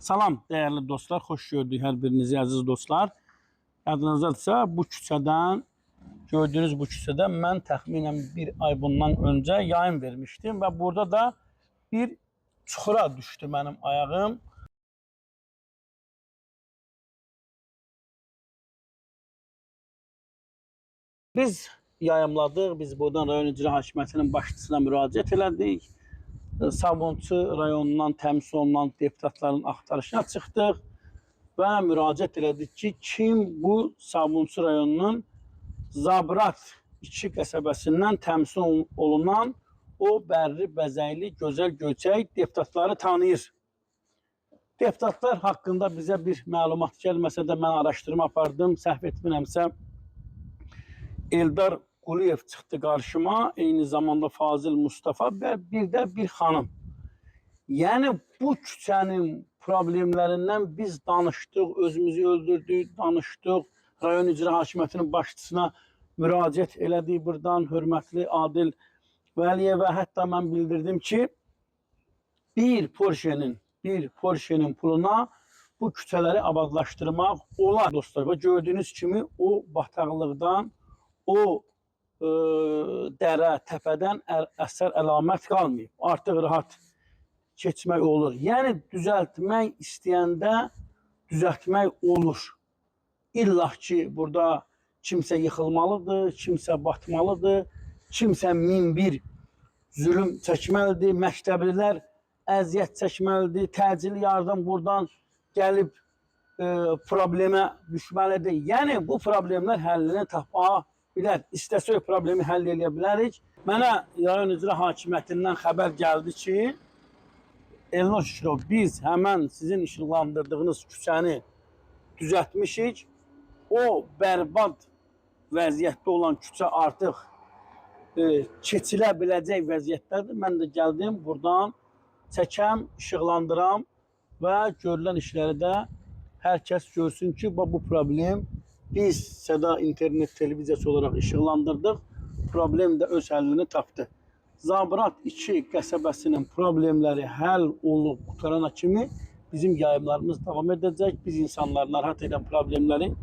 Salam değerli dostlar, hoş gördük her birinizi aziz dostlar. Yadınızdadırsa bu küçədən, gördüğünüz bu küçədən mən təxminən bir ay bundan önce yayın vermiştim ve burada da bir çuxura düştü benim ayağım. Biz yayımladıq, biz buradan rayon icra hakimiyyətinin başçısına müraciət elədik. Sabunçu rayonundan təmin olunan deputatların axtarışına çıxdıq və müraciət elədik ki, kim bu Sabunçu rayonunun Zabrat 2 qəsəbəsindən təmin olunan o bərri, bəzəkli, gözəl, göçək deputatları tanıyır. Deputatlar haqqında bizə bir məlumat gəlməsə də mən araşdırma apardım, səhv etmirəmsə Eldar Quliyev çıxdı qarşıma, eyni zamanda Fazil Mustafa və bir də bir xanım. Yəni bu küçənin problemlərindən biz danışdıq, özümüzü öldürdük, danışdıq. Rayon icra hakimiyyətinin başçısına müraciət elədik buradan, hörmətli Adil Vəliyevə. Hətta mən bildirdim ki, bir Porsche'nin puluna bu küçələri abadlaşdırmaq olar dostlar. Və gördüyünüz kimi o bataqlıqdan, o dərə, təpədən əsər əlamət qalmayıb. Artıq rahat keçmək olur. Yəni düzəltmək istəyəndə düzəltmək olur. İlla ki burada kimsə yıxılmalıdır, kimsə batmalıdır, kimsə min bir zülüm çəkməlidir, məktəblilər əziyyət çəkməlidir, təcili yardım buradan gəlib problemə düşməlidir. Yəni bu problemlər həllini tapa bilər. İstəsək problemi həll edə bilərik. Mənə rayon icra hakimiyyətindən xəbər gəldi ki, Elnur Şükürov, biz həmən sizin işıqlandırdığınız küçəni düzəltmişik. O bərbad vəziyyətdə olan küçə artıq keçilə biləcək vəziyyətdədir. Mən də gəldim buradan çəkəm, işıqlandıram və görülən işləri də hər kəs görsün ki, bu problem biz Seda internet televiziyası olarak işıqlandırdıq. Problem də öz həllini tapdı. Zabrat 2 qəsəbəsinin problemləri həll olub qutarana kimi bizim yayımlarımız davam edəcək. Biz insanlar narahat edən problemləri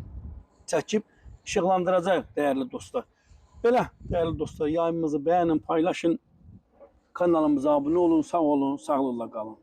çəkib işıqlandıracaq değerli dostlar. Belə değerli dostlar, yayımımızı beğenin, paylaşın. Kanalımıza abone olun, sağ olun, sağlıqla qalın.